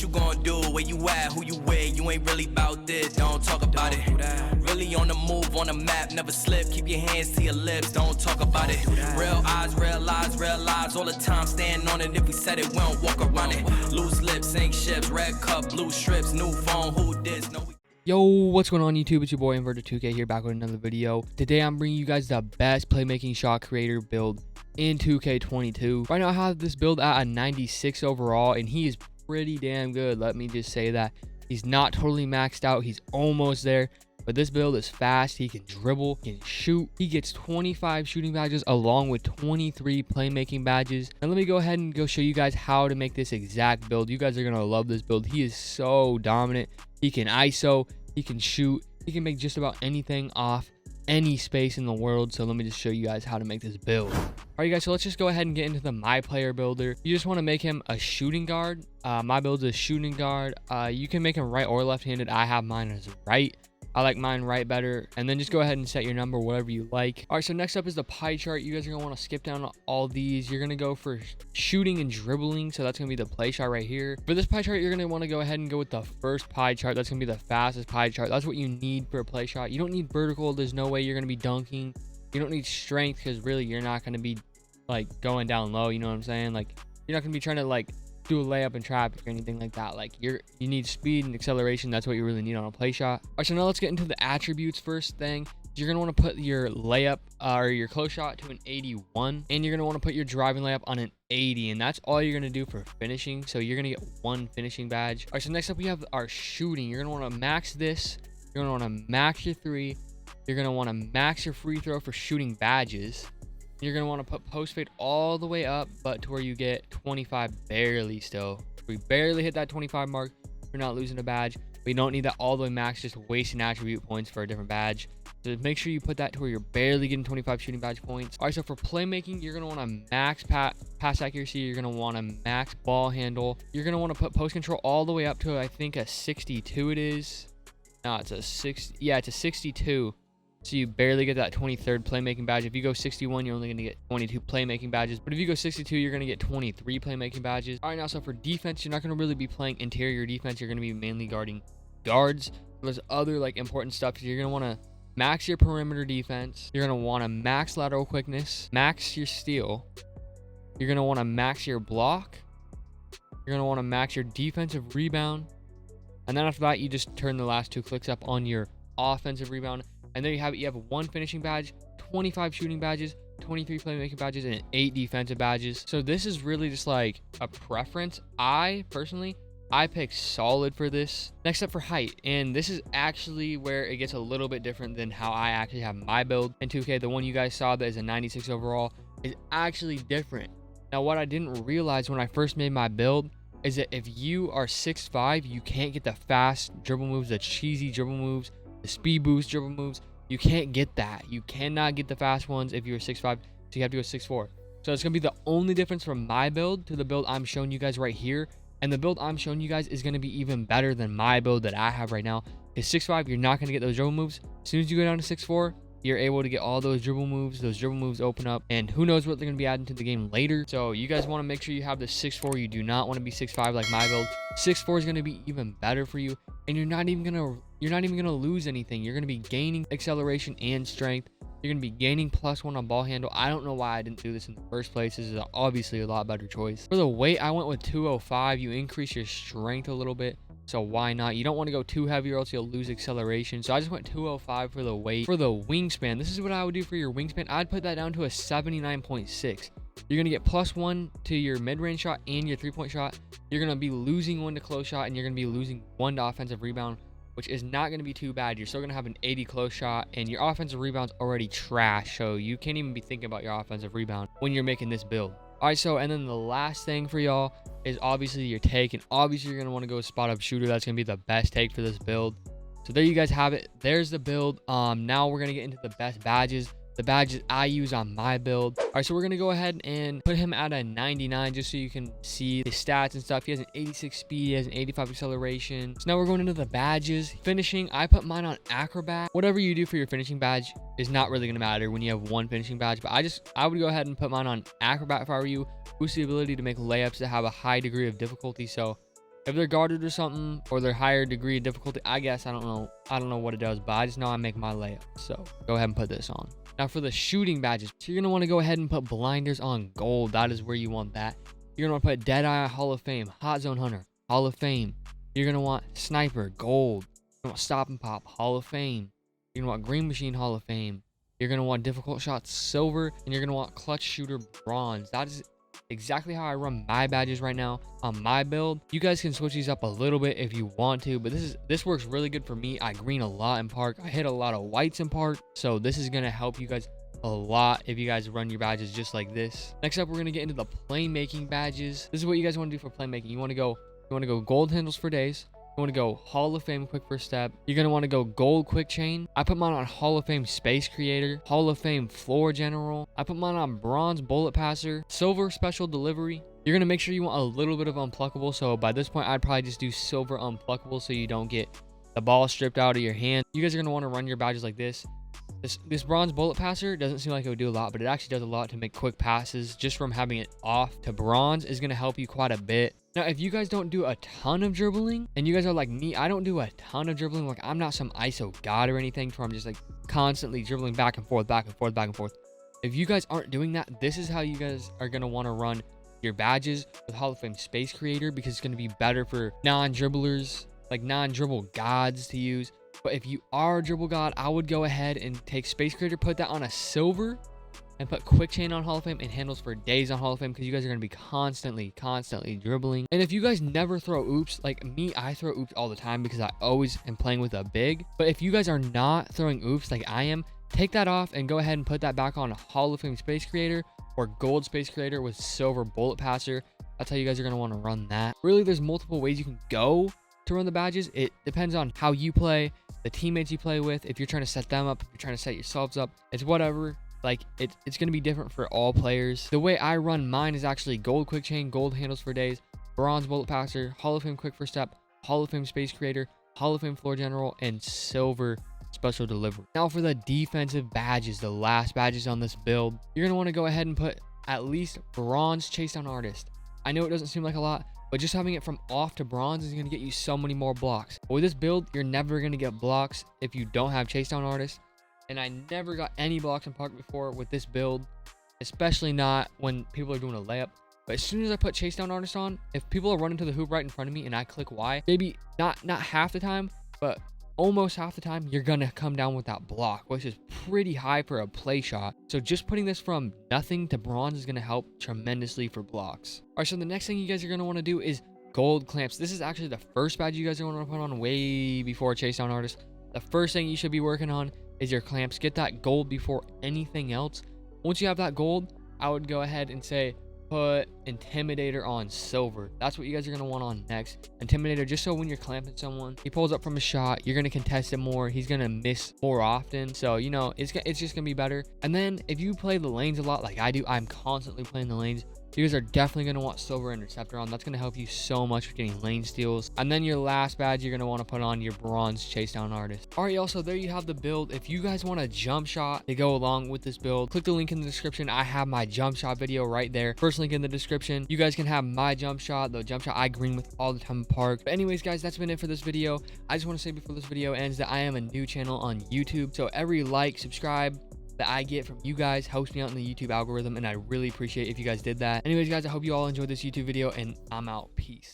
you gonna do? Where you at? Who you with? You ain't really about this. Don't talk about it. Really on the move, on the map, never slip. Keep your hands to your lips. Don't talk about it. Real eyes, real lies all the time. Stand on it. If we said it, we don't walk around it. Loose lips, sink ships, red cup, blue strips, new phone. Who this? No. Yo, what's going on YouTube? It's your boy Inverted2K here, back with another video. Today I'm bringing you guys the best playmaking shot creator build in 2K22. Right now I have this build at a 96 overall, and he is pretty damn good. Let me just say that. He's not totally maxed out. He's almost there. But this build is fast. He can dribble, he can shoot. He gets 25 shooting badges along with 23 playmaking badges. And let me go ahead and go show you guys how to make this exact build. You guys are going to love this build. He is so dominant. He can ISO, he can shoot, he can make just about anything off any space in the world. So let me just show you guys how to make this build. All right, guys, so let's just go ahead and get into the my player builder. You just want to make him a shooting guard. My build is a shooting guard. You can make him right or left-handed. I have mine as right. I like mine right better. And then just go ahead and set your number whatever you like. All right, so next up is the pie chart. You guys are going to want to skip down all these. You're going to go for shooting and dribbling. So that's going to be the play shot right here. For this pie chart, you're going to want to go ahead and go with the first pie chart. That's going to be the fastest pie chart. That's what you need for a play shot. You don't need vertical. There's no way you're going to be dunking. You don't need strength because really you're not going to be like going down low. You know what I'm saying? Like you're not going to be trying to like do a layup in traffic or anything like that. Like you need speed and acceleration. That's what you really need on a play shot. All right, so now let's get into the attributes. First thing, you're gonna want to put your layup or your close shot to an 81, and you're gonna want to put your driving layup on an 80, and that's all you're gonna do for finishing. So you're gonna get one finishing badge. All right, so next up we have our shooting. You're gonna want to max this. You're gonna want to max your three. You're gonna want to max your free throw for shooting badges. You're going to want to put post fade all the way up, but to where you get 25 barely still. We barely hit that 25 mark. We're not losing a badge. We don't need that all the way max, just wasting attribute points for a different badge. So make sure you put that to where you're barely getting 25 shooting badge points. All right, so for playmaking, you're going to want to max pass accuracy. You're going to want to max ball handle. You're going to want to put post control all the way up to, I think, a 62 it is. No, it's a 60. Yeah, it's a 62. So you barely get that 23rd playmaking badge. If you go 61, you're only going to get 22 playmaking badges. But if you go 62, you're going to get 23 playmaking badges. All right, now, so for defense, you're not going to really be playing interior defense. You're going to be mainly guarding guards. There's other like important stuff. You're going to want to max your perimeter defense. You're going to want to max lateral quickness, max your steal. You're going to want to max your block. You're going to want to max your defensive rebound. And then after that, you just turn the last two clicks up on your offensive rebound. And there you have it. You have one finishing badge, 25 shooting badges, 23 playmaking badges, and 8 defensive badges. So this is really just like a preference. I pick solid for this. Next up for height. And this is actually where it gets a little bit different than how I actually have my build in 2K. The one you guys saw that is a 96 overall is actually different. Now, what I didn't realize when I first made my build is that if you are 6'5", you can't get the fast dribble moves, the cheesy dribble moves, the speed boost dribble moves. You can't get that. You cannot get the fast ones if you're 6'5", so you have to go 6'4". So it's gonna be the only difference from my build to the build I'm showing you guys right here. And the build I'm showing you guys is gonna be even better than my build that I have right now. Because 6'5", you're not gonna get those dribble moves. As soon as you go down to 6'4", you're able to get all those dribble moves. Those dribble moves open up, and who knows what they're gonna be adding to the game later. So you guys want to make sure you have the 6'4". You do not want to be 6'5" like my build. 6'4" is gonna be even better for you, and you're not even gonna lose anything. You're gonna be gaining acceleration and strength. You're gonna be gaining +1 on ball handle. I don't know why I didn't do this in the first place. This is obviously a lot better choice. For the weight, I went with 205. You increase your strength a little bit, so why not? You don't want to go too heavy or else you'll lose acceleration. So I just went 205 for the weight. For the wingspan, this is what I would do for your wingspan. I'd put that down to a 79.6. You're going to get +1 to your mid-range shot and your three-point shot. You're going to be losing 1 to close shot, and you're going to be losing 1 to offensive rebound, which is not going to be too bad. You're still going to have an 80 close shot, and your offensive rebound's already trash, so you can't even be thinking about your offensive rebound when you're making this build. All right, so and then the last thing for y'all is obviously your take, and obviously you're going to want to go spot up shooter. That's going to be the best take for this build. So there you guys have it. There's the build. Now we're going to get into the best badges. The badges I use on my build. All right, so we're going to go ahead and put him at a 99 just so you can see his stats and stuff. He has an 86 speed, he has an 85 acceleration. So now we're going into the badges. Finishing, I put mine on acrobat. Whatever you do for your finishing badge is not really going to matter when you have one finishing badge, but I would go ahead and put mine on acrobat if I were you. Boost the ability to make layups that have a high degree of difficulty. So If they're guarded or something, or they're higher degree of difficulty, I guess, I don't know what it does, but I just know I make my layup. So go ahead and put this on. Now for the shooting badges, so you're gonna want to go ahead and put blinders on gold. That is where you want that. You're gonna want to put Deadeye, Hall of Fame, Hot Zone Hunter, Hall of Fame. You're gonna want Sniper, gold. You're gonna want Stop and Pop, Hall of Fame. You're gonna want Green Machine, Hall of Fame. You're gonna want Difficult Shots, silver, and you're gonna want Clutch Shooter, bronze. That is exactly how I run my badges right now on my build. You guys can switch these up a little bit if you want to, but this works really good for me. I green a lot in park. I hit a lot of whites in park, so this is gonna help you guys a lot if you guys run your badges just like this. Next up, we're gonna get into the playmaking badges. This is what you guys want to do for playmaking. You want to go gold handles for days. You want to go Hall of Fame quick first step. You're going to want to go gold quick chain. I put mine on Hall of Fame space creator, Hall of Fame floor general. I put mine on bronze bullet passer, silver special delivery. You're going to make sure you want a little bit of unpluckable. So by this point, I'd probably just do silver unpluckable so you don't get the ball stripped out of your hand. You guys are going to want to run your badges like this. This bronze bullet passer doesn't seem like it would do a lot, but it actually does a lot to make quick passes. Just from having it off to bronze is going to help you quite a bit. Now, if you guys don't do a ton of dribbling, and you guys are like me, I don't do a ton of dribbling. Like, I'm not some ISO god or anything where I'm just like constantly dribbling back and forth, back and forth, back and forth. If you guys aren't doing that, this is how you guys are going to want to run your badges with Hall of Fame Space Creator, because it's going to be better for non-dribblers, like non-dribble gods to use. But if you are a dribble god, I would go ahead and take Space Creator, put that on a silver, and put quick chain on Hall of Fame and handles for days on Hall of Fame, because you guys are going to be constantly dribbling. And if you guys never throw oops, like me, I throw oops all the time because I always am playing with a big. But if you guys are not throwing oops like I am, take that off and go ahead and put that back on Hall of Fame Space Creator or gold Space Creator with silver bullet passer. That's how you guys are going to want to run that. Really, there's multiple ways you can go to run the badges. It depends on how you play, the teammates you play with. If you're trying to set them up, if you're trying to set yourselves up, it's whatever. Like, it's going to be different for all players. The way I run mine is actually gold quick chain, gold handles for days, bronze bullet passer, Hall of Fame quick first step, Hall of Fame Space Creator, Hall of Fame floor general, and silver special delivery. Now for the defensive badges, the last badges on this build, you're going to want to go ahead and put at least bronze chase down artist. I know it doesn't seem like a lot, but just having it from off to bronze is going to get you so many more blocks. But with this build, you're never going to get blocks if you don't have chase down artist. And I never got any blocks in park before with this build, especially not when people are doing a layup. But as soon as I put chase down artist on, if people are running to the hoop right in front of me and I click Y, maybe not half the time, but almost half the time, you're gonna come down with that block, which is pretty high for a play shot. So just putting this from nothing to bronze is gonna help tremendously for blocks. All right, so the next thing you guys are gonna want to do is gold clamps. This is actually the first badge you guys are gonna want to put on way before chase down artist. The first thing you should be working on is your clamps. Get that gold before anything else. Once you have that gold, I would go ahead and say put Intimidator on silver. That's what you guys are going to want on next. Intimidator, just so when you're clamping someone, he pulls up from a shot, you're going to contest it more, he's going to miss more often. So, you know, it's just going to be better. And then if you play the lanes a lot like I do, I'm constantly playing the lanes, you guys are definitely going to want silver interceptor on. That's going to help you so much with getting lane steals. And then your last badge, you're going to want to put on your bronze chase down artist. All right, y'all, so there you have the build. If you guys want a jump shot to go along with this build, click the link in the description. I have my jump shot video right there. First link in the description. You guys can have my jump shot, the jump shot I green with all the time in park. But anyways, guys, that's been it for this video. I just want to say before this video ends that I am a new channel on YouTube. So every like, subscribe that I get from you guys helps me out in the YouTube algorithm, and I really appreciate if you guys did that. Anyways, guys, I hope you all enjoyed this YouTube video, and I'm out. Peace.